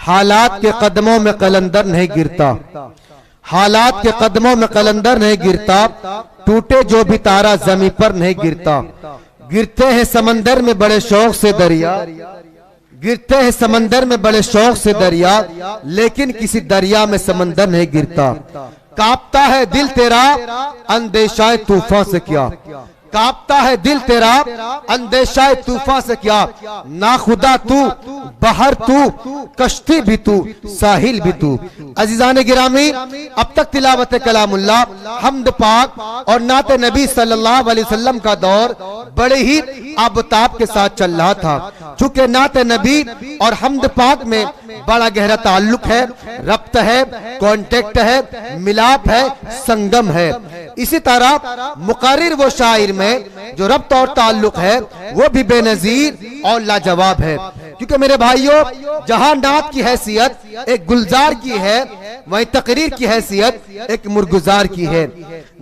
حالات کے قدموں میں قلندر نہیں گرتا، حالات کے قدموں میں قلندر نہیں گرتا، ٹوٹے جو بھی تارا زمین پر نہیں گرتا۔ گرتے ہیں سمندر میں بڑے شوق سے دریا، گرتے ہیں سمندر میں بڑے شوق سے دریا، لیکن کسی دریا میں سمندر نہیں گرتا۔ کانپتا ہے دل تیرا اندیشہ طوفان سے کیا، کانپتا ہے دل تیرا اندیشہ طوفان سے کیا، ناخدا تو بحر تو کشتی بھی تو ساحل بھی تو۔ عزیزان گرامی، اب تک تلاوت کلام اللہ، حمد پاک اور نعت نبی صلی اللہ علیہ وسلم کا دور بڑے ہی آبتاب کے ساتھ چل رہا تھا۔ چونکہ نعت نبی اور حمد پاک میں بڑا گہرا تعلق ہے، ربط ہے، کانٹیکٹ ہے، ملاپ ہے، سنگم ہے۔ اسی طرح مقرر وہ شاعر میں جو ربط اور تعلق ہے وہ بھی بے نظیر اور لاجواب ہے۔ کیونکہ میرے بھائیوں، جہاں نعت کی حیثیت ایک گلزار کی ہے، وہیں تقریر کی حیثیت ایک مرگزار کی ہے۔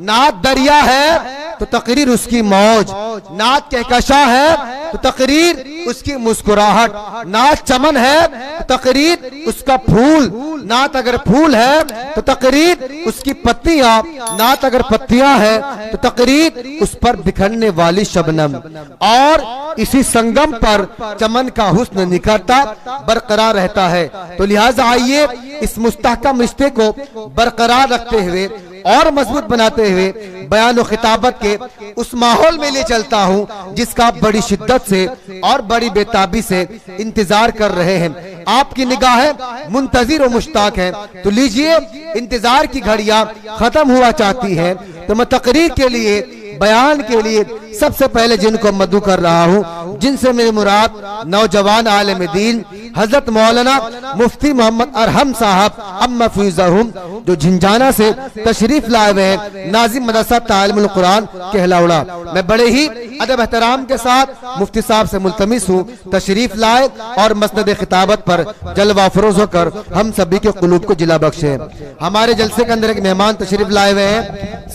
نعت دریا ہے تو تقریر اس کی موج، نعت کہکشاں ہے تو تقریر اس کی مسکراہٹ، نعت چمن ہے تو تقریر اس کا پھول، نعت اگر پھول ہے تو تقریر اس کی پتیاں، نعت اگر پتیاں ہے تو تقریر اس پر بکھرنے والی شبنم۔ اور اسی سنگم پر چمن کا حسن نکھرتا برقرار رہتا ہے۔ تو لہٰذا آئیے اس مستحکم رشتے کو برقرار رکھتے ہوئے اور مضبوط بناتے ہوئے بیان و خطابت کے اس ماحول میں لے چلتا ہوں جس کا آپ بڑی شدت سے اور بڑی بےتابی سے انتظار کر رہے ہیں۔ آپ کی نگاہیں منتظر و مشتاق ہیں، تو لیجئے، انتظار کی گھڑیاں ختم ہوا چاہتی ہیں، تو میں تقریر کے لیے، بیان کے لیے سب سے پہلے جن کو مدعو کر رہا ہوں، جن سے میری مراد نوجوان عالم دین حضرت مولانا مفتی محمد ارحم صاحب اما فیضہم، جو جھنجھانا سے تشریف لائے ہوئے ہیں، ناظم مدرسہ تعلیم القرآن کہلاوڑا۔ میں بڑے ہی ادب احترام کے ساتھ مفتی صاحب سے ملتمس ہوں تشریف لائے اور مسند خطابت پر جلوہ افروز ہو کر ہم سبھی کے قلوب کو جلا بخشے۔ ہمارے جلسے کے اندر ایک مہمان تشریف لائے ہوئے ہیں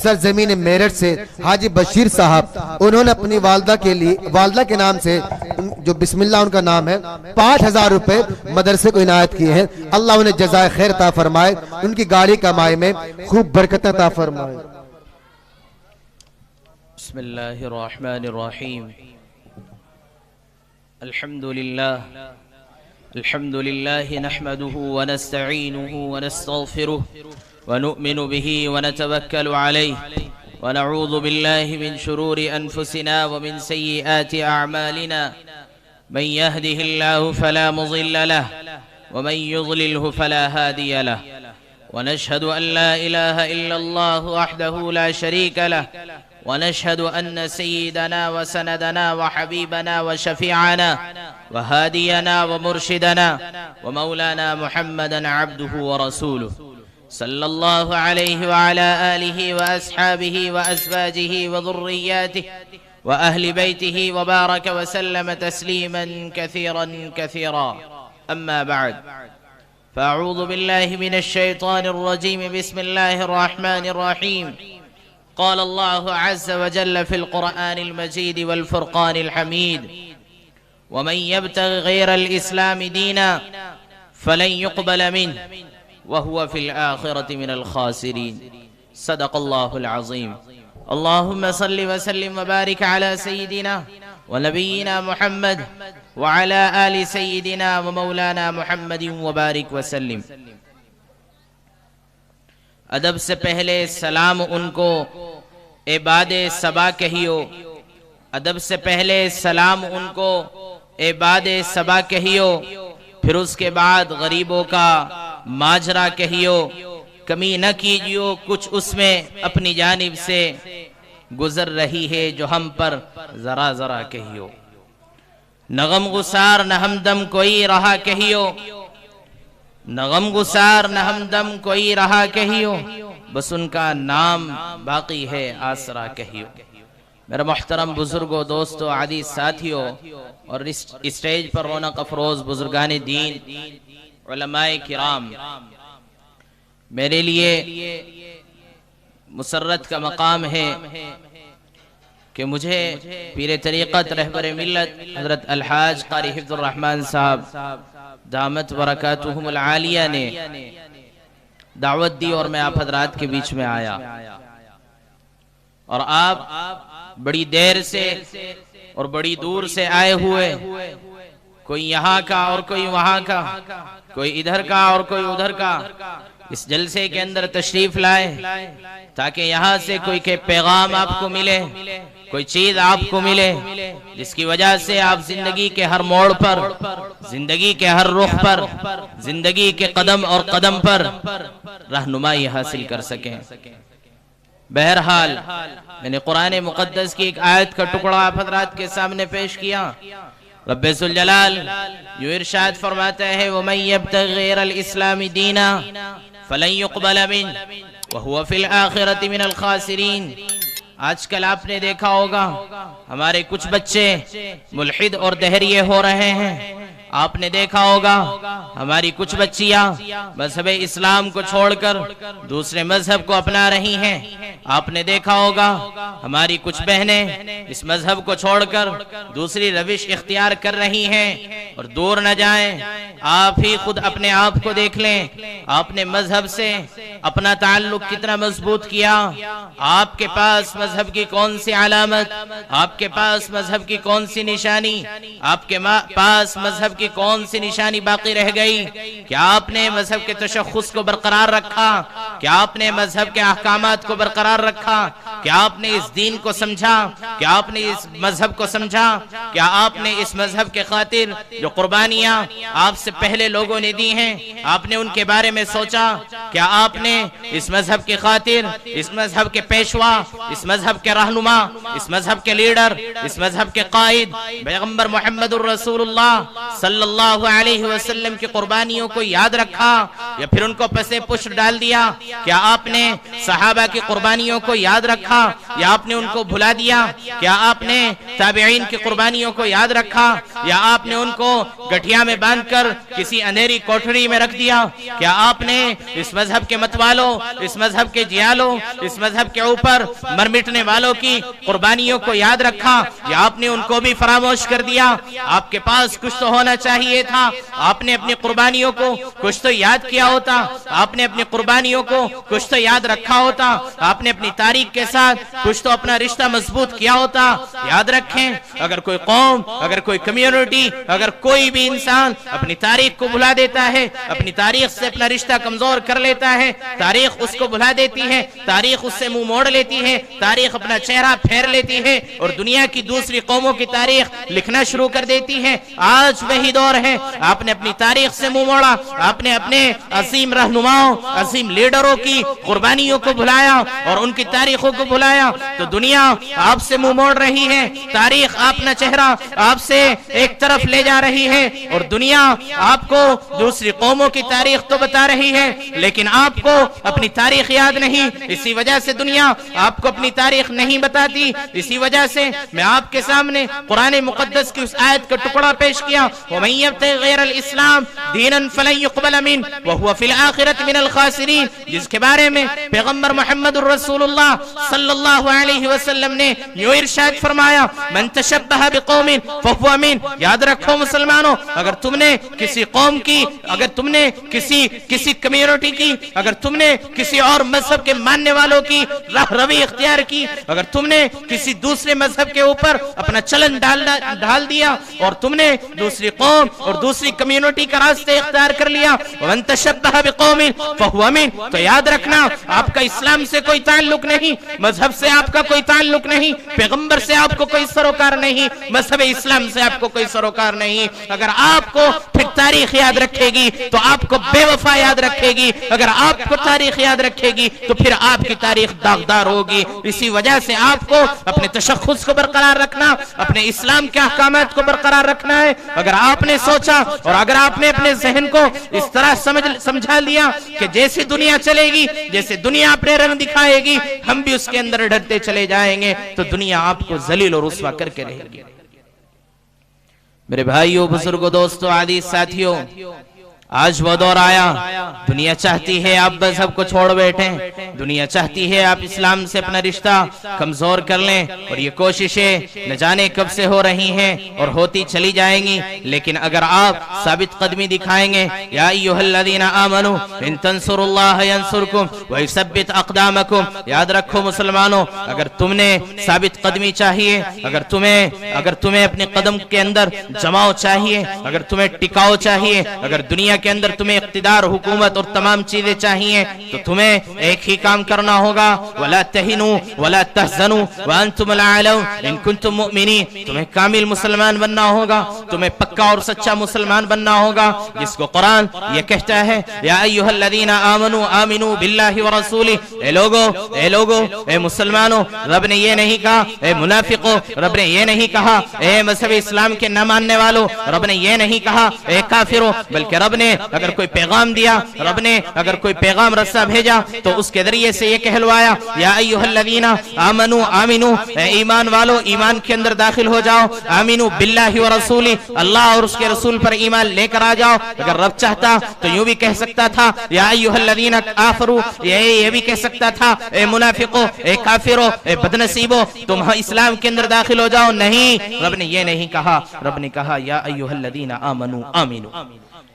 سرزمین میرٹھ سے حاجی بشیر صاحب۔ انہوں نے اپنی والدہ کے لیے، والدہ کے نام سے جو بسم اللہ ان کا نام ہے، 5000 روپے مدرسے کو عنایت کیے ہیں۔ اللہ انہیں جزائے خیر عطا فرمائے، ان کی گاڑی کمائی میں خوب برکت عطا فرمائے۔ بسم اللہ الرحمن الرحیم۔ الحمد للہ نحمده ونستعینه ونستغفره ونؤمن به ونتوکل علیہ ونعوذ باللہ من شرور انفسنا ومن سیئات اعمالنا، من يهده الله فلا مضل له ومن يضلله فلا هادي له، ونشهد أن لا إله إلا الله وحده لا شريك له، ونشهد أن سيدنا وسندنا وحبيبنا وشفيعنا وهادينا ومرشدنا ومولانا محمدا عبده ورسوله، صلى الله عليه وعلى آله وأصحابه وأزواجه وذرياته وأهل بيته وبارك وسلم تسليما كثيرا كثيرا، أما بعد، فأعوذ بالله من الشيطان الرجيم، بسم الله الرحمن الرحيم۔ قال الله عز وجل في القرآن المجيد والفرقان الحميد: ومن يبتغ غير الإسلام دينا فلن يقبل منه وهو في الآخرة من الخاسرين، صدق الله العظيم۔ اللهم صل وسلم وبارك على سيدنا ونبينا محمد وعلى آل سيدنا ومولانا محمد وبارك وسلم۔ ادب سے پہلے سلام ان کو عباد صبا کہیو، ادب سے پہلے سلام ان کو عباد صبا کہیو، پھر اس کے بعد غریبوں کا ماجرا کہیو، کمی نہ کیجیو کچھ اس میں اپنی جانب سے گزر رہی ہے جو ہم پر ذرا ذرا کہیو، نہ غم گسار نہ ہمدم کوئی رہا کہیو، نہ غم گسار نہ ہمدم کوئی رہا کہیو، بس ان کا نام باقی ہے آسرا کہیو۔ میرے محترم بزرگوں، دوستوں، عزیز ساتھیوں اور اسٹیج پر رونق افروز بزرگان دین، علماء کرام، میرے لیے مسرت کا مقام ہے کہ مجھے پیر طریقت رہبر ملت حضرت الحاج قاری حفظ الرحمن صاحب دامت برکاتہم العالیہ نے دعوت دی اور میں آپ حضرات کے بیچ میں آیا، اور آپ بڑی دیر سے اور بڑی دور سے آئے ہوئے، کوئی یہاں کا اور کوئی وہاں کا، کوئی ادھر کا اور کوئی ادھر کا، اس جلسے کے اندر تشریف لائے تاکہ یہاں سے کوئی کہ پیغام آپ کو ملے، کوئی چیز آپ کو ملے جس کی وجہ سے آپ زندگی کے ہر موڑ پر، زندگی کے ہر رخ پر، زندگی کے قدم اور قدم پر رہنمائی حاصل کر سکیں۔ بہرحال میں نے قرآن مقدس کی ایک آیت کا ٹکڑا آپ حضرات کے سامنے پیش کیا۔ رب ذوالجلال یوں ارشاد فرماتا ہے وَمَن يَبْتَغِ غَيْرَ الْإِسْلَامِ دِينًا فَلَن يُقْبَلَ مِنْهُ وَهُوَ فِي الْآخِرَةِ مِنَ الْخَاسِرِينَ۔ آج کل آپ نے دیکھا ہوگا ہمارے کچھ بچے ملحد اور دہریے ہو رہے ہیں، آپ نے دیکھا ہوگا ہماری کچھ بچیاں مذہب اسلام کو چھوڑ کر دوسرے مذہب کو اپنا رہی ہیں، آپ نے دیکھا ہوگا ہماری کچھ بہنیں اس مذہب کو چھوڑ کر دوسری روش اختیار کر رہی ہیں، اور دور نہ جائیں، آپ ہی خود اپنے آپ کو دیکھ لیں، آپ نے مذہب سے اپنا تعلق کتنا مضبوط کیا، آپ کے پاس مذہب کی کون سی علامت، آپ کے پاس مذہب کی کون سی نشانی، آپ کے پاس مذہب کی کون سی نشانی باقی رہ گئی؟ کیا آپ نے مذہب کے تشخص کو برقرار رکھا؟ کیا آپ نے مذہب کے احکامات کو برقرار رکھا؟ کیا آپ نے اس دین کو سمجھا؟ کیا آپ نے اس مذہب کو سمجھا؟ کیا آپ نے اس مذہب کے خاطر جو قربانیاں آپ سے پہلے لوگوں نے دی ہیں آپ نے ان کے بارے میں سوچا؟ کیا آپ نے اس مذہب کی خاطر اس مذہب کے پیشوا، اس مذہب کے رہنما، اس مذہب کے لیڈر، اس مذہب کے قائد پیغمبر محمد الرسول اللہ صلی اللہ علیہ وسلم کی قربانیوں کو یاد رکھا یا پھر ان کو پسے پشت ڈال دیا؟ کیا آپ نے صحابہ کی قربانیوں کو یاد رکھا یا آپ نے ان کو بھلا دیا؟ کیا آپ نے تابعین کی قربانیوں کو یاد رکھا یا آپ نے ان کو گٹھیا میں باندھ کر کسی اندھیری کوٹھری میں رکھ دیا؟ کیا آپ نے اس مذہب کے متوالوں، اس مذہب کے جیالوں، اس مذہب کے اوپر مرمٹنے والوں کی قربانیوں کو یاد رکھا یا آپ نے ان کو بھی فراموش کر دیا؟ آپ کے پاس کچھ تو ہونا چاہیے تھا، آپ نے اپنی قربانیوں کو کچھ تو یاد کیا ہوتا، آپ نے اپنی قربانیوں کو کچھ تو یاد رکھا ہوتا، آپ نے اپنی تاریخ کے ساتھ کچھ تو اپنا رشتہ مضبوط کیا ہوتا۔ یاد رکھیں، اگر کوئی قوم، اگر کوئی کمیونٹی، اگر کوئی بھی انسان اپنی تاریخ کو بھلا دیتا ہے، اپنی تاریخ سے اپنا رشتہ کمزور کر لیتا ہے، تاریخ اس کو بھلا دیتی ہے، تاریخ اس سے منہ موڑ لیتی ہے، تاریخ اپنا چہرہ پھیر لیتی ہے اور دنیا کی دوسری قوموں کی تاریخ لکھنا شروع کر دیتی ہے۔ آج وہی دور ہے، آپ نے اپنی تاریخ سے منہ موڑا، آپ نے اپنے عظیم رہنماؤں، عظیم لیڈروں کی قربانیوں کو بھلایا اور ان کی تاریخوں کو بھلایا، تو دنیا آپ سے منہ موڑ رہی ہے، تاریخ اپنا چہرہ آپ سے ایک طرف لے جا رہی ہے اور دنیا آپ کو دوسری قوموں کی تاریخ تو بتا رہی ہے لیکن آپ کو اپنی تاریخ یاد نہیں، اسی وجہ سے دنیا آپ کو اپنی تاریخ نہیں بتاتی۔ اسی وجہ سے میں آپ کے سامنے قرآن مقدس کی اس آیت کا ٹکڑا پیش کیا، وَمَن يَبْتَغِ غَيْرَ الْإِسْلَامِ دِينًا فَلَن يُقْبَلَ مِنْهُ وَهُوَ فِي الْآخِرَةِ مِنَ الْخَاسِرِينَ، جس کے بارے میں پیغمبر محمد الرسول اللہ صلی اللہ علیہ وسلم نے یوں ارشاد فرمایا من تشبہ بقوم فہو من۔ یاد رکھو مسلمانوں، اگر تم نے کسی قوم کی، اگر تم نے کسی کمیونٹی کی، اگر تم نے کسی اور مذہب کے ماننے والوں کی راہ روی اختیار کی، اگر تم نے کسی دوسرے مذہب کے اوپر اپنا چلن ڈال دیا اور تم نے دوسری قوم اور دوسری کمیونٹی کا راستہ اختیار کر لیا، ومن تشبہ بقوم فہو من، تو یاد رکھنا آپ کا اسلام سے کوئی تعلق نہیں، مذہب سے آپ کا کوئی تعلق نہیں، پیغمبر سے آپ کو کوئی سروکار نہیں، مذہب اسلام سے آپ کو کوئی سروکار نہیں۔ اگر آپ کو پھر تاریخ یاد رکھے گی تو آپ کو بے وفا یاد رکھے گی، اگر آپ کو تاریخ یاد رکھے گی تو پھر آپ کی تاریخ داغدار ہوگی۔ اسی وجہ سے آپ کو اپنے تشخص کو برقرار رکھنا، اپنے اسلام کے احکامات کو برقرار رکھنا ہے۔ اگر آپ نے سوچا اور اگر آپ نے اپنے ذہن کو اس طرح سمجھا لیا کہ جیسے دنیا چلے گی، جیسے دنیا اپنے رنگ دکھائے گی، ہم بھی اس کے اندر ڈرتے چلے جائیں گے، تو دنیا آپ کو ذلیل اور رسوا کر کے رہے گی۔ میرے بھائیوں، بزرگوں، دوستوں، عزیز ساتھیوں، آج وہ دور آیا، دنیا چاہتی ہے آپ مذہب کو چھوڑ بیٹھیں، دنیا چاہتی ہے آپ اسلام سے اپنا رشتہ کمزور کر لیں، اور یہ کوششیں نہ جانے کب سے ہو رہی ہیں اور ہوتی چلی جائیں گی، لیکن اگر آپ ثابت قدمی دکھائیں گے، یا ایھا الذین آمنوا ان تنصروا اللہ ینصرکم ویثبت اقدامکم، یاد رکھو مسلمانوں، اگر تم نے ثابت قدمی چاہیے، اگر تمہیں اپنے قدم کے اندر جماؤ چاہیے، اگر تمہیں ٹکاؤ چاہیے، اگر دنیا کے اندر تمہیں اقتدار، حکومت اور تمام چیزیں چاہیے، تو تمہیں ایک ہی کام کرنا ہوگا، وَلَا تَهِنُوا وَلَا تَحْزَنُوا وَأَنْتُمُ الْأَعْلَوْنَ إِن كُنتُم مُؤْمِنِينَ، تمہیں کامل مسلمان بننا ہوگا، تمہیں پکا اور سچا مسلمان بننا ہوگا، جس کو قرآن یہ کہتا ہے، یا ایھا الذین آمنوا آمنوا باللہ ورسولہ، اے لوگو اے مسلمانوں، رب نے یہ نہیں کہا اے منافقوں، رب نے یہ نہیں کہا اے مذہب اسلام کے نہ ماننے والوں، رب نے یہ نہیں کہا اے کافروں، بلکہ رب نے اگر کوئی پیغام دیا، رب نے اگر کوئی پیغام رسا بھیجا تو اس کے ذریعے سے یہ کہلوایا، یا ایھا الذین آمنوا آمنوا، اے ایمان والو ایمان کے اندر داخل ہو جاؤ، آمنوا باللہ ورسولہ، اللہ اور اس کے رسول پر ایمان لے کر آ جاؤ۔ اگر رب چاہتا تو یوں بھی کہہ سکتا تھا، یا ایھا الذین کفروا، یہ بھی کہہ سکتا تھا اے منافقو، اے کافرو، اے بدنصیبو، تم اسلام کے اندر داخل ہو جاؤ، نہیں، رب نے یہ نہیں کہا، رب نے کہا یا ایھا الذین آمنوا آمنوا۔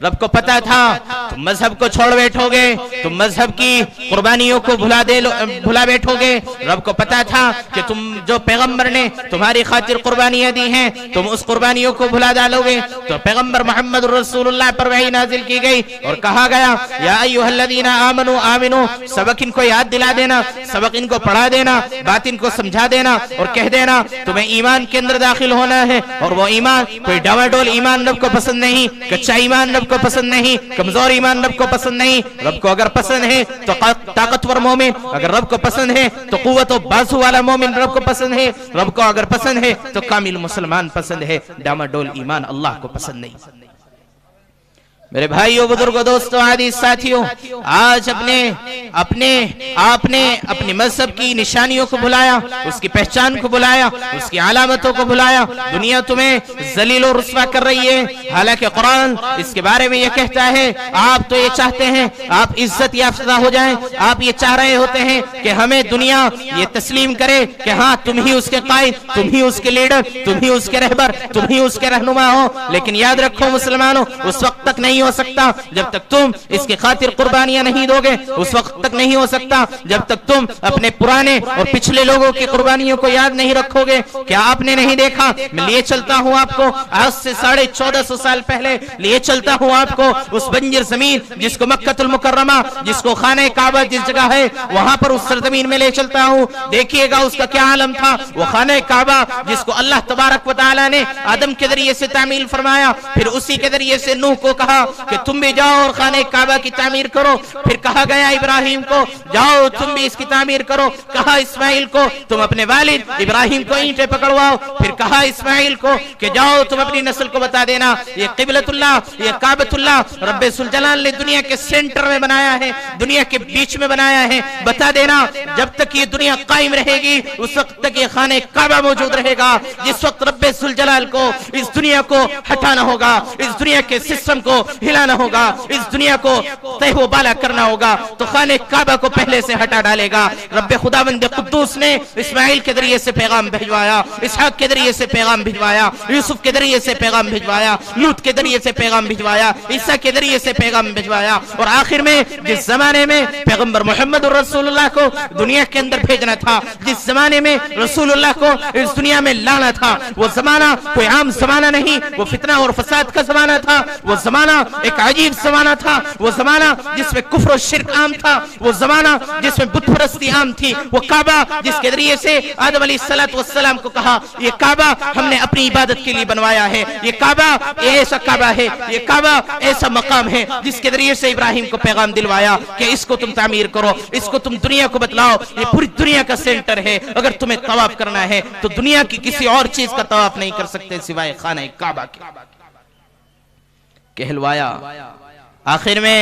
رب کو پتا تھا تم مذہب کو چھوڑ بیٹھو گے، تم مذہب کی قربانیوں کو بھلا بیٹھو گے، رب کو پتا تھا کہ تم جو پیغمبر نے تمہاری خاطر قربانیاں دی ہیں تم اس قربانیوں کو بھلا ڈالو گے، تو پیغمبر محمد رسول اللہ پر وحی نازل کی گئی اور کہا گیا، یا ایھا الذین آمنوا آمنوا، سبق ان کو یاد دلا دینا، سبق ان کو پڑھا دینا، بات ان کو سمجھا دینا اور کہہ دینا تمہیں ایمان کے اندر داخل ہونا ہے، اور وہ ایمان کوئی ڈاواڈول ایمان رب کو پسند نہیں، کچا ایمان رب کو پسند نہیں، کمزور ایمان رب کو پسند نہیں، رب کو اگر پسند ہے تو طاقتور مومن، اگر رب کو پسند ہے تو قوت و بازو والا مومن رب کو پسند ہے، رب کو اگر پسند ہے تو کامل مسلمان پسند ہے، ڈاواڈول ایمان اللہ کو پسند نہیں۔ میرے بھائیوں، بزرگوں، دوستوں، عزیز ساتھیوں، آج آپ نے اپنے مذہب کی نشانیوں کو بھلایا، اس کی پہچان کو بھلایا، اس کی علامتوں کو بھلایا، دنیا تمہیں ذلیل و رسوا کر رہی ہے، حالانکہ قرآن اس کے بارے میں یہ کہتا ہے، آپ تو یہ چاہتے ہیں آپ عزت یافتہ ہو جائیں، آپ یہ چاہ رہے ہوتے ہیں کہ ہمیں دنیا یہ تسلیم کرے کہ ہاں تم ہی اس کے قائد، تم ہی اس کے لیڈر، تم ہی اس کے رہبر، تم ہی اس کے رہنما ہو، لیکن یاد رکھو مسلمانوں، اس وقت تک نہیں ہو سکتا جب تک تم اس کی خاطر قربانیاں نہیں دو گے، اس وقت تک نہیں ہو سکتا جب تک تم اپنے پرانے اور پچھلے لوگوں کی قربانیوں کو یاد نہیں رکھو گے۔ کیا آپ نے نہیں دیکھا، میں لیے چلتا ہوں آپ کو آج سے 1450 سال پہلے، لیے چلتا ہوں آپ کو اس بنجر زمین جس کو مکہ المکرمہ، جس کو خانہ کعبہ جس جگہ ہے وہاں پر اس سرزمین میں لے چلتا ہوں، دیکھیے گا اس کا کیا عالم تھا، وہ خانہ کعبہ جس کو اللہ تبارک و تعالی نے آدم کے ذریعے سے تعمیل فرمایا، پھر اسی کے ذریعے سے نوح کو کہا کہ تم بھی جاؤ اور خانہ کعبہ کی تعمیر کرو، پھر کہا گیا ابراہیم کو جاؤ تم بھی اس کی تعمیر کرو، کہا اسماعیل کو تم اپنے والد ابراہیم کو اینٹیں پکڑواؤ، پھر کہا اسماعیل کو کہ جاؤ تم اپنی نسل کو بتا دینا یہ قبلۃ اللہ، یہ کعبۃ اللہ رب ذوالجلال نے دنیا کے سینٹر میں بنایا ہے، دنیا کے بیچ میں بنایا ہے، بتا دینا جب تک یہ دنیا قائم رہے گی اس وقت تک یہ خانہ کعبہ موجود رہے گا، جس وقت رب ذوالجلال کو اس دنیا کو ہٹانا ہوگا، اس دنیا کے سسٹم کو ہلانا ہوگا، اس دنیا کو تہ و بالا کرنا ہوگا تو خانہ کعبہ کو پہلے سے ہٹا ڈالے گا۔ رب خداوند قدوس نے اسماعیل کے ذریعے سے پیغام بھجوایا، اسحاق کے ذریعے سے پیغام بھجوایا، یوسف کے ذریعے سے پیغام بھجوایا، لوط کے ذریعے سے پیغام بھجوایا، عیسیٰ کے ذریعے سے پیغام بھجوایا، اور آخر میں جس زمانے میں پیغمبر محمد رسول اللہ کو دنیا کے اندر بھیجنا تھا، جس زمانے میں رسول اللہ کو اس دنیا میں لانا تھا، وہ زمانہ کوئی عام زمانہ نہیں، وہ فتنہ اور فساد کا زمانہ تھا، وہ زمانہ ایک عجیب زمانہ تھا، وہ زمانہ جس میں کفر و شرک عام تھا، وہ زمانہ جس میں بت پرستی عام تھی، وہ کعبہ جس کے ذریعے سے آدم علیہ السلام کو کہا یہ کعبہ ہم نے اپنی عبادت کے لیے بنوایا ہے، یہ کعبہ ایسا کعبہ ہے، یہ کعبہ ایسا مقام ہے جس کے ذریعے سے ابراہیم کو پیغام دلوایا کہ اس کو تم تعمیر کرو، اس کو تم دنیا کو بتلاؤ، یہ پوری دنیا کا سینٹر ہے، اگر تمہیں طواف کرنا ہے تو دنیا کی کسی اور چیز کا طواف نہیں کر سکتے سوائے خانہ کعبہ کے۔ کہلوایا، آخر میں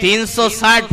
360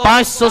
500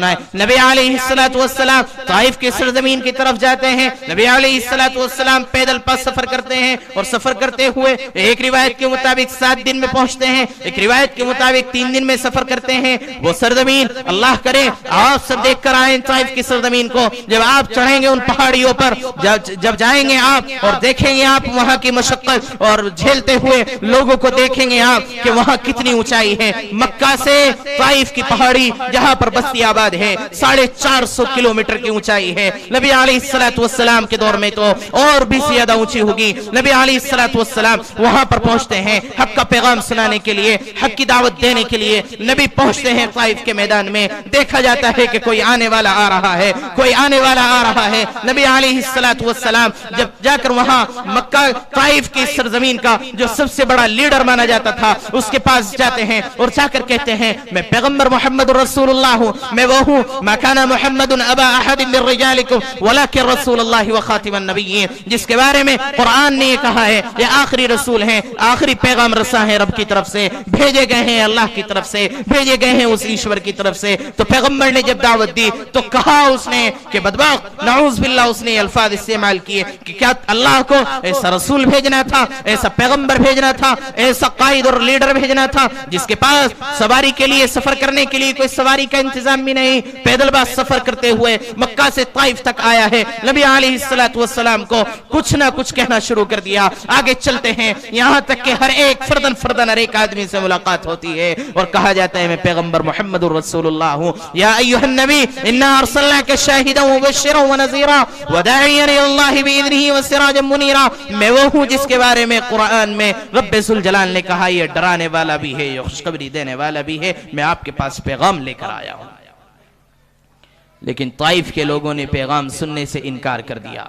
سنائے. نبی علیہ السلام طائف کی سرزمین کی طرف جاتے ہیں. نبی علیہ السلام پیدل پاس سفر کرتے ہیں اور سفر کرتے ہوئے ایک روایت کے مطابق 7 دن میں پہنچتے ہیں, ایک روایت کے مطابق 3 دن میں سفر کرتے ہیں. وہ سرزمین اللہ کرے آپ سب دیکھ کر آئیں طائف کی سرزمین کو. جب آپ چڑھیں گے ان پہاڑیوں پر, جب جائیں گے آپ اور دیکھیں گے آپ وہاں کی مشقت اور جھیلتے ہوئے لوگوں کو دیکھیں گے آپ کہ وہاں کتنی اونچائی ہے. مکہ سے طائف کی پہاڑی جہاں پر بستی آباد ہے 450 کلومیٹر کی اونچائی ہے. نبی علیہ السلام کے دور میں تو اور بھی زیادہ اونچی ہوگی. نبی علیہ السلام وہاں پر پہنچتے ہیں حق کا پیغام سنانے کے لیے, حق کی دعوت دینے کے لیے. نبی پہنچتے ہیں طائف کے میدان میں, دیکھا جاتا ہے کہ کوئی آنے والا آ رہا ہے, کوئی آنے والا آ رہا ہے. نبی علیہ السلام جب جا کر وہاں مکہ طائف کی سرزمین کا جو سب سے بڑا لیڈر مانا جاتا تھا اس کے پاس جاتے ہیں اور جا کر کہتے ہیں میں پیغمبر محمد رسول اللہ ہوں, میں وہ ہوں ما کان محمد ابا احد من رجالکم ولکن رسول اللہ وخاتم النبیین, جس کے بارے میں قرآن نے یہ کہا ہے یہ آخری رسول ہیں, آخری پیغام رساں ہیں, رب کی طرف سے بھیجے گئے ہیں, اللہ کی طرف سے بھیجے گئے ہیں, اس ایشور کی طرف سے. تو پیغمبر نے جب دعوت دی تو کہا اس نے کہ بدبخت نعوذ باللہ, اس نے الفاظ استعمال کیے کہ کیا اللہ کو ایسا رسول بھیجنا تھا, ایسا پیغمبر بھیجنا تھا, ایسا قائد اور لیڈر بھیجنا تھا جس کے پاس سواری کے لیے سفر کرنے کے لیے کوئی سواری کا انتظام بھی نہیں, پیدل باز سفر کرتے ہوئے مکہ سے طائف تک آیا ہے. نبی علیہ السلام کو کچھ نہ کچھ کہنا شروع کر دیا. آگے چلتے ہیں یہاں تک کہ ہر ایک فردن ہر ایک آدمی سے ملاقات ہوتی ہے اور کہا جاتا ہے میں پیغمبر محمد رسول اللہ ہوں. یا ایھا النبی انا ارسلناک شاہدا ومبشرا ونذیرا وداعیا الی اللہ باذنہ وسراجا منیرا, میں وہ ہوں جس کے بارے میں قرآن میں رب ذوالجلال نے کہا یہ ڈرانے والا بھی ہے, یہ خوشخبری دینے والا بھی ہے, میں آپ کے پاس پیغام لے کر آیا ہوں. لیکن طائف کے لوگوں نے پیغام سننے سے انکار کر دیا.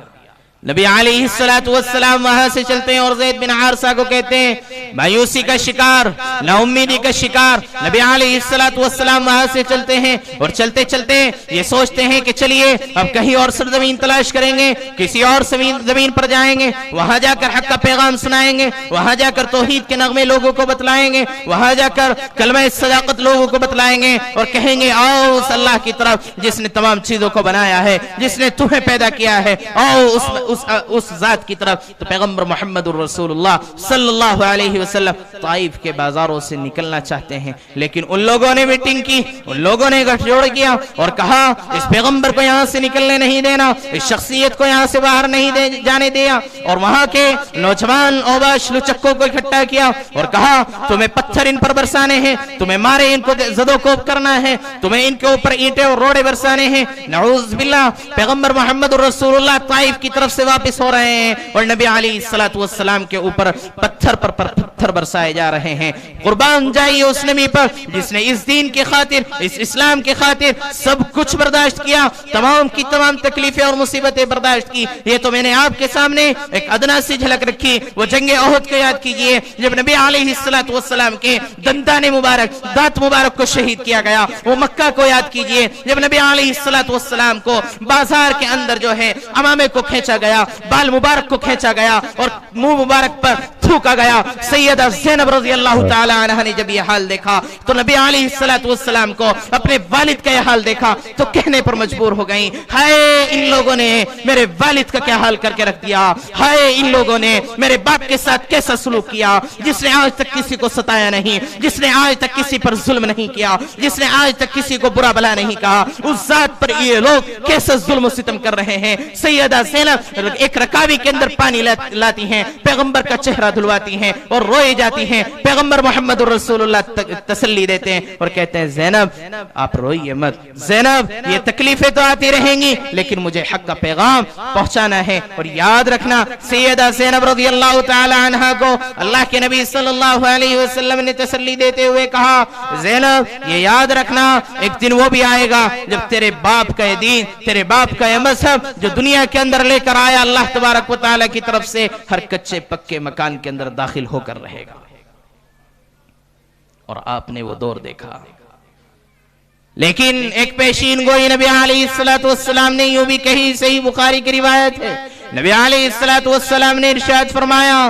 نبی علیہ السلام وہاں سے چلتے ہیں اور زید بن حارثہ کو کہتے ہیں مایوسی کا شکار, نا امیدی کا شکار. نبی علیہ السلام وہاں سے چلتے ہیں اور چلتے چلتے یہ سوچتے ہیں کہ چلیے اب کہیں اور سرزمین تلاش کریں گے, کسی اور زمین پر جائیں گے, وہاں جا کر حق کا پیغام سنائیں گے, وہاں جا کر توحید کے نغمے لوگوں کو بتلائیں گے, وہاں جا کر کلمہ صداقت لوگوں کو بتلائیں گے اور کہیں گے آؤ اس اللہ کی طرف جس نے تمام چیزوں کو بنایا ہے, جس نے تمہیں پیدا کیا ہے, آؤ اس ذات کی طرف. تو پیغمبر محمد رسول اللہ صلی اللہ علیہ وسلم طائف کے بازاروں سے نکلنا چاہتے ہیں, لیکن ان لوگوں نے میٹنگ کی, ان لوگوں نے گٹھ جوڑ کیا اور کہا اس پیغمبر کو یہاں سے نکلنے نہیں دینا, اس شخصیت کو یہاں سے باہر نہیں جانے دیا. اور وہاں کے نوجوان اوباش لچکوں کو اکٹھا کیا اور کہا تمہیں پتھر ان پر برسانے ہیں, تمہیں مارے ان کو زدو کوب کرنا ہے, تمہیں ان کے اوپر اینٹیں اور روڑے برسانے ہیں. نعوذ باللہ. پیغمبر محمد رسول اللہ طائف کی طرف سے واپس ہو رہے ہیں اور نبی علیہ السلام کے اوپر پتھر برسائے جا رہے ہیں. قربان جائیے اس نبی پر جس نے اس دین کی خاطر, اس اسلام کی خاطر سب کچھ برداشت کیا, تمام کی تمام تکلیفیں اور مصیبتیں برداشت کی. یہ تو میں نے آپ کے سامنے ایک ادنا سی جھلک رکھی. وہ جنگ احد کو یاد کیجئے جب نبی علیہ السلام کے دندان مبارک, دانت مبارک کو شہید کیا گیا. وہ مکہ کو یاد کیجئے جب نبی علیہ السلام کو بازار کے اندر جو ہے امامے کو کھینچا گیا, بال مبارک کو کھینچا گیا اور منہ مبارک پر تھوکا گیا. سیدہ زینب رضی اللہ تعالی عنہ نے جب یہ حال دیکھا تو نبی علیہ السلام کو اپنے والد کا یہ حال دیکھا تو کہنے پر مجبور ہو گئیں ہائے ان لوگوں نے میرے والد کا کیا حال کر کے رکھ دیا, ہائے ان لوگوں نے میرے باپ کے ساتھ کیسا سلوک کیا, جس نے آج تک کسی کو ستایا نہیں, جس نے آج تک کسی پر ظلم نہیں کیا, جس نے آج تک کسی کو برا بلا نہیں کہا, اس ذات پر یہ لوگ کیسا ظلم و ستم کر رہے ہیں. سیدہ زینب ایک رکاوی کے اندر پانی لاتی ہیں, پیغمبر کا چہرہ دھلواتی ہیں اور روئی جاتی ہیں. پیغمبر محمد رسول اللہ تسلی دیتے ہیں اور کہتے ہیں زینب آپ روئیے مت, زینب یہ تکلیفیں تو آتی رہیں گی لیکن مجھے حق کا پیغام پہنچانا ہے. اور یاد رکھنا سیدہ زینب رضی اللہ تعالی عنہا کو اللہ کے نبی صلی اللہ علیہ وسلم نے تسلی دیتے ہوئے کہا زینب یہ یاد رکھنا ایک دن وہ بھی آئے گا جب تیرے باپ کا یہ دین, تیرے باپ کا یہ مذہب جو دنیا کے اندر لے کر آیا اللہ تبارک و تعالی کی طرف سے, ہر کچے پکے مکان کے اندر داخل ہو کر رہے گا. اور آپ نے وہ دور دیکھا. لیکن ایک پیشین گوئی نبی علیہ السلام نے یوں بھی کہی, صحیح بخاری کی روایت ہے, نبی علیہ السلام نے ارشاد فرمایا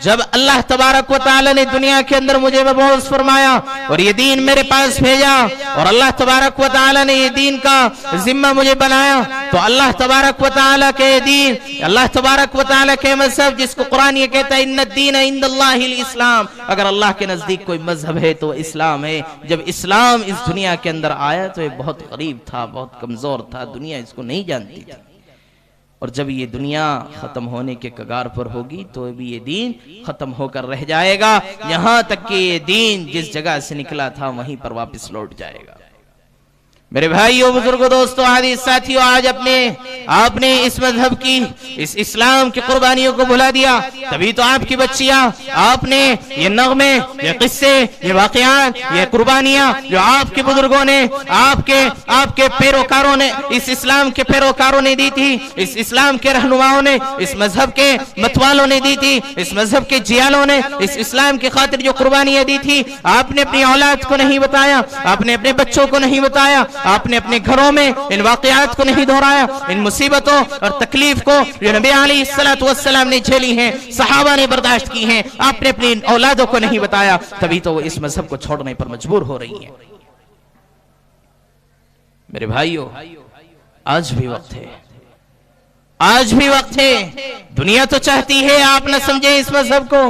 جب اللہ تبارک و تعالی نے دنیا کے اندر مجھے مبعوث فرمایا اور یہ دین میرے پاس بھیجا اور اللہ تبارک و تعالی نے یہ دین کا ذمہ مجھے بنایا، تو اللہ تبارک و تعالی کے دین، اللہ تبارک و تعالی کے مذہب، جس کو قرآن یہ کہتا ہے ان الدین عند اللہ الاسلام، اگر اللہ کے نزدیک کوئی مذہب ہے تو اسلام ہے۔ جب اسلام اس دنیا کے اندر آیا تو یہ بہت غریب تھا، بہت کمزور تھا، دنیا اس کو نہیں جانتی تھی، اور جب یہ دنیا ختم ہونے کے کگار پر ہوگی تو بھی یہ دین ختم ہو کر رہ جائے گا، یہاں تک کہ یہ دین جس جگہ سے نکلا تھا وہیں پر واپس لوٹ جائے گا۔ میرے بھائیوں، بزرگوں، دوستوں، عزیز ساتھیوں، آج آپ نے اس مذہب کی، اس اسلام کی قربانیوں کو بھلا دیا، تبھی تو آپ کی بچیاں، آپ نے یہ نغمے، یہ قصے، یہ واقعات، یہ قربانیاں جو آپ کے بزرگوں نے، آپ کے پیروکاروں نے، اس اسلام کے پیروکاروں نے دی تھی، اس اسلام کے رہنماؤں نے، اس مذہب کے متوالوں نے دی تھی، اس مذہب کے جیالوں نے اس اسلام کی خاطر جو قربانیاں دی تھی، آپ نے اپنی اولاد کو نہیں بتایا، آپ نے اپنے بچوں کو نہیں بتایا، آپ نے اپنے گھروں میں ان واقعات کو نہیں دہرایا، ان مصیبتوں اور تکلیف کو جو نبی علیہ السلام نے جھیلی ہیں، صحابہ نے برداشت کی ہیں، آپ نے اپنی اولادوں کو نہیں بتایا، تبھی تو وہ اس مذہب کو چھوڑنے پر مجبور ہو رہی ہیں۔ میرے بھائیوں، آج بھی وقت ہے، آج بھی وقت ہے۔ دنیا تو چاہتی ہے آپ نہ سمجھیں اس مذہب کو،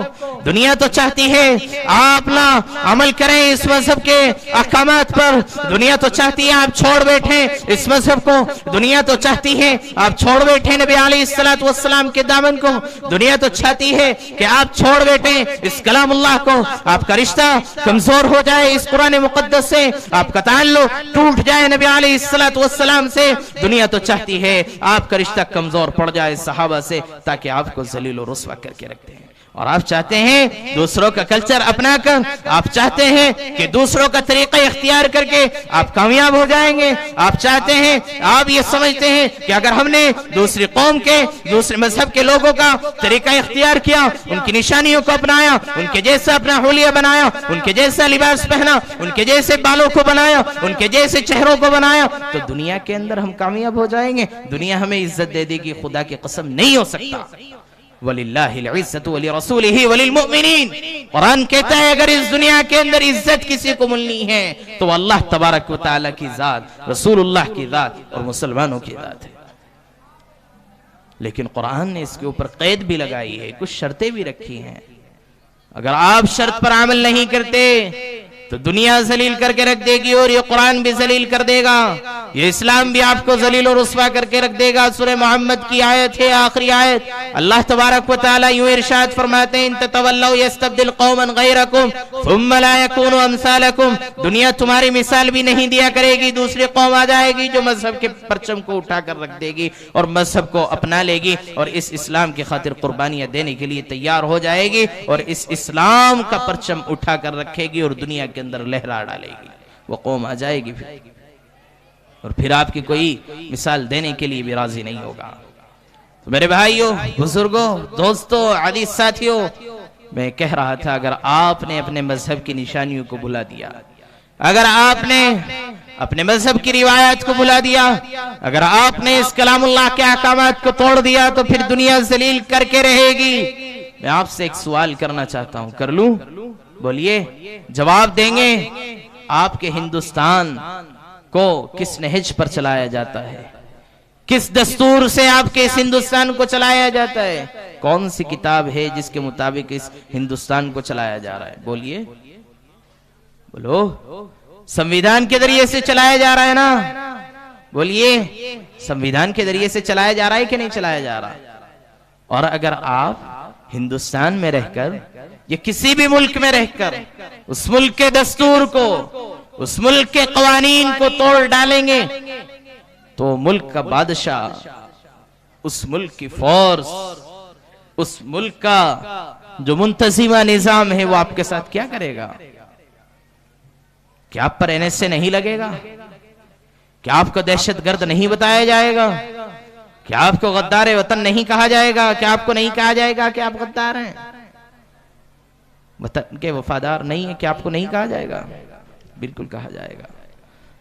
دنیا تو چاہتی ہے آپ نہ عمل کریں اس مذہب کے احکامات پر، دنیا تو چاہتی ہے آپ چھوڑ بیٹھیں اس مذہب کو، دنیا تو چاہتی ہے آپ چھوڑ بیٹھیں نبی علیہ السلام کے دامن کو، دنیا تو چاہتی ہے کہ آپ چھوڑ بیٹھیں اس کلام اللہ کو، آپ کا رشتہ کمزور ہو جائے اس قرآن مقدس سے، آپ کا تعلق ٹوٹ جائے نبی علیہ السلام سے، دنیا تو چاہتی ہے آپ کا رشتہ کمزور پڑ جائے صحابہ سے تاکہ آپ کو ذلیل و رسوا کر کے رکھتے ہیں، اور آپ چاہتے ہیں دوسروں کا کلچر اپنا کر، آپ چاہتے ہیں کہ دوسروں کا طریقہ اختیار کر کے آپ کامیاب ہو جائیں گے، آپ چاہتے ہیں، آپ یہ سمجھتے ہیں کہ اگر ہم نے دوسری قوم کے، دوسرے مذہب کے لوگوں کا طریقہ اختیار کیا، ان کی نشانیوں کو اپنایا، ان کے جیسا اپنا حلیہ بنایا، ان کے جیسا لباس پہنا، ان کے جیسے بالوں کو بنایا، ان کے جیسے چہروں کو بنایا، تو دنیا کے اندر ہم کامیاب ہو جائیں گے، دنیا ہمیں عزت دے دے گی، خدا کی قسم نہیں ہو سکتا۔ وَلِلَّهِ الْعِزَّةُ وَلِرَسُولِهِ وَلِلْمُؤْمِنِينَ، قرآن کہتا ہے اگر اس دنیا کے اندر عزت کسی کو ملنی ہے تو اللہ تبارک و تعالی کی ذات، رسول اللہ کی ذات اور مسلمانوں کی ذات ہے۔ لیکن قرآن نے اس کے اوپر قید بھی لگائی ہے، کچھ شرطیں بھی رکھی ہیں، اگر آپ شرط پر عمل نہیں کرتے تو دنیا ذلیل کر کے رکھ دے گی، اور یہ قرآن بھی ذلیل کر دے گا، یہ اسلام بھی آپ کو ذلیل و رسوا کر کے رکھ دے گا۔ سورہ محمد کی آیت ہے، آخری آیت، اللہ تبارک و تعالی یوں ارشاد فرماتے ہیں ان تتولوا یستبدل قوما غیرکم ثم لا یکونوا امثالکم، دنیا تمہاری مثال بھی نہیں دیا کرے گی، دوسری قوم آ جائے گی جو مذہب کے پرچم کو اٹھا کر رکھ دے گی اور مذہب کو اپنا لے گی اور اس اسلام کی خاطر قربانیاں دینے کے لیے تیار ہو جائے گی اور اس اسلام کا پرچم اٹھا کر رکھے گی اور دنیا کے اندر لہرا ڈالے گی، وہ قوم آ جائے گی اور پھر آپ کی کوئی مثال دینے کے لیے بھی راضی نہیں ہوگا۔ تو میرے بھائیوں، بزرگوں، دوستوں، عزیز ساتھیوں، میں کہہ رہا تھا اگر آپ نے اپنے مذہب کی نشانیوں کو بھلا دیا، اگر آپ نے اپنے مذہب کی روایات کو بھلا دیا، اگر آپ نے اس کلام اللہ کے احکامات کو توڑ دیا تو پھر دنیا ذلیل کر کے رہے گی۔ میں آپ سے ایک سوال کرنا چاہتا ہوں، کر لوں؟ بولیے، جواب دیں گے۔ آپ کے ہندوستان کو کس نہج پر چلایا جاتا ہے؟ کس دستور سے آپ کے اس ہندوستان کو چلایا جاتا ہے؟ کون سی کتاب ہے جس کے مطابق اس ہندوستان کو چلایا جا رہا ہے؟ بولیے، بولو۔ سمویدھان کے ذریعے سے چلایا جا رہا ہے نا؟ بولیے، سمویدھان کے ذریعے سے چلایا جا رہا ہے کہ نہیں چلایا جا رہا؟ اور اگر آپ ہندوستان میں رہ کر یا کسی بھی ملک میں رہ کر اس ملک کے دستور کو، اس ملک کے قوانین کو توڑ ڈالیں گے تو ملک کا بادشاہ، اس ملک کی فورس، اس ملک کا جو منتظمہ نظام ہے وہ آپ کے ساتھ کیا کرے گا؟ کیا آپ پر NSA نہیں لگے گا؟ کیا آپ کو دہشت گرد نہیں بتایا جائے گا؟ کیا آپ کو غدار وطن نہیں کہا جائے گا؟ کیا آپ کو نہیں کہا جائے گا کہ آپ غدار ہیں، وطن کے وفادار نہیں ہیں؟ کیا آپ کو نہیں کہا جائے گا؟ بالکل کہا جائے گا۔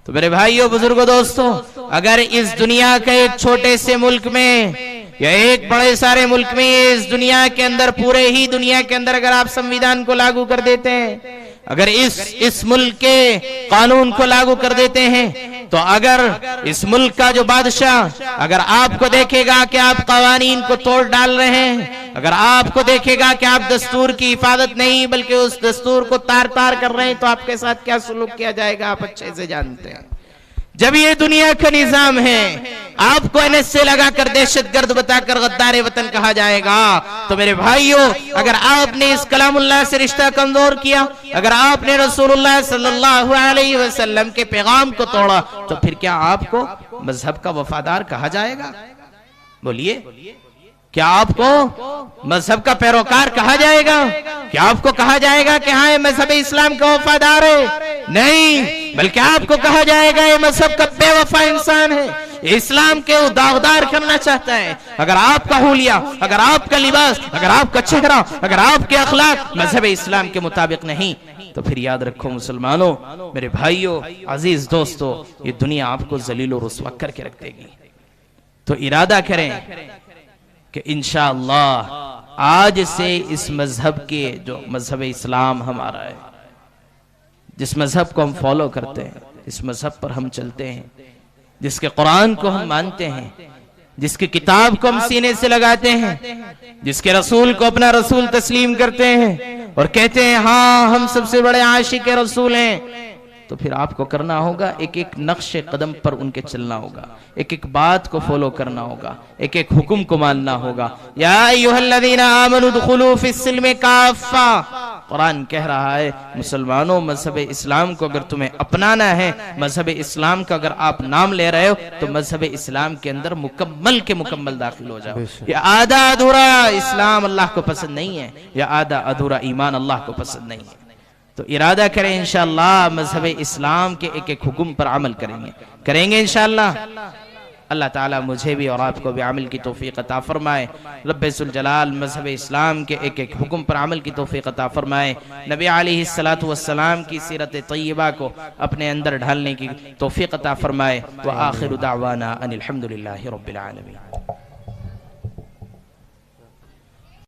تو میرے بھائیوں، بزرگوں، دوستوں، اگر اس دنیا کے ایک چھوٹے سے ملک میں یا ایک بڑے سارے ملک میں اس دنیا کے اندر پورے ہی دنیا کے اندر اگر آپ سنویدھان کو لاگو کر دیتے ہیں, اگر اس ملک کے قانون کو لاگو کر دیتے ہیں, تو اگر اس ملک کا جو بادشاہ اگر آپ کو دیکھے گا کہ آپ قوانین کو توڑ ڈال رہے ہیں, اگر آپ کو دیکھے گا کہ آپ دستور کی حفاظت نہیں بلکہ اس دستور کو تار تار کر رہے ہیں, تو آپ کے ساتھ کیا سلوک کیا جائے گا آپ اچھے سے جانتے ہیں. جب یہ دنیا کا نظام ہے, آپ کو NS سے لگا کر دہشت گرد بتا کر غدار وطن کہا جائے گا, تو میرے بھائیوں اگر آپ نے اس کلام اللہ سے رشتہ کمزور کیا, اگر آپ نے رسول اللہ صلی اللہ علیہ وسلم کے پیغام کو توڑا, تو پھر کیا آپ کو مذہب کا وفادار کہا جائے گا؟ بولیے, کیا آپ کو مذہب کا پیروکار کہا جائے گا؟ کیا آپ کو کہا جائے گا کہ ہاں یہ مذہب اسلام کا وفادار ہے؟ نہیں, بلکہ آپ کو کہا جائے گا یہ مذہب کا بے وفا انسان ہے, اسلام کے داغدار کرنا چاہتا ہے. اگر آپ کا حلیہ, اگر آپ کا لباس, اگر آپ کا چہرہ, اگر آپ کے اخلاق مذہب اسلام کے مطابق نہیں, تو پھر یاد رکھو مسلمانوں, میرے بھائیوں, عزیز دوستو, یہ دنیا آپ کو ذلیل و رسوا کر کے رکھ دے گی. تو ارادہ کریں کہ انشاءاللہ آج سے اس مذہب کے, جو مذہب اسلام ہمارا ہے, جس مذہب کو ہم فالو کرتے ہیں, اس مذہب پر ہم چلتے ہیں, جس کے قرآن کو ہم مانتے ہیں, جس کی کتاب کو ہم سینے سے لگاتے ہیں, جس کے رسول کو اپنا رسول تسلیم کرتے ہیں اور کہتے ہیں ہاں ہم سب سے بڑے عاشق رسول ہیں, تو پھر آپ کو کرنا ہوگا ایک ایک نقش قدم پر ان کے چلنا ہوگا, ایک ایک بات کو فالو کرنا ہوگا, ایک ایک حکم کو ماننا ہوگا. یا ایھا الذین آمنوا ادخلوا فی السلم کافہ, قرآن کہہ رہا ہے مسلمانوں مذہب اسلام کو اگر تمہیں اپنانا ہے, مذہب اسلام کا اگر آپ نام لے رہے ہو, تو مذہب اسلام کے اندر مکمل کے مکمل داخل ہو جاؤ. یہ آدھا ادھورا اسلام اللہ کو پسند نہیں ہے, یا آدھا ادھورا ایمان اللہ کو پسند نہیں ہے. تو ارادہ کریں انشاءاللہ مذہب اسلام کے ایک ایک حکم پر عمل کریں گے انشاءاللہ. اللہ تعالیٰ مجھے بھی اور آپ کو بھی عمل کی توفیق عطا فرمائے. رب ذوالجلال مذہب اسلام کے ایک ایک حکم پر عمل کی توفیق عطا فرمائے. نبی علیہ السلام کی سیرت طیبہ کو اپنے اندر ڈھالنے کی توفیق عطا فرمائے. وآخر دعوانا ان الحمدللہ رب العالمین.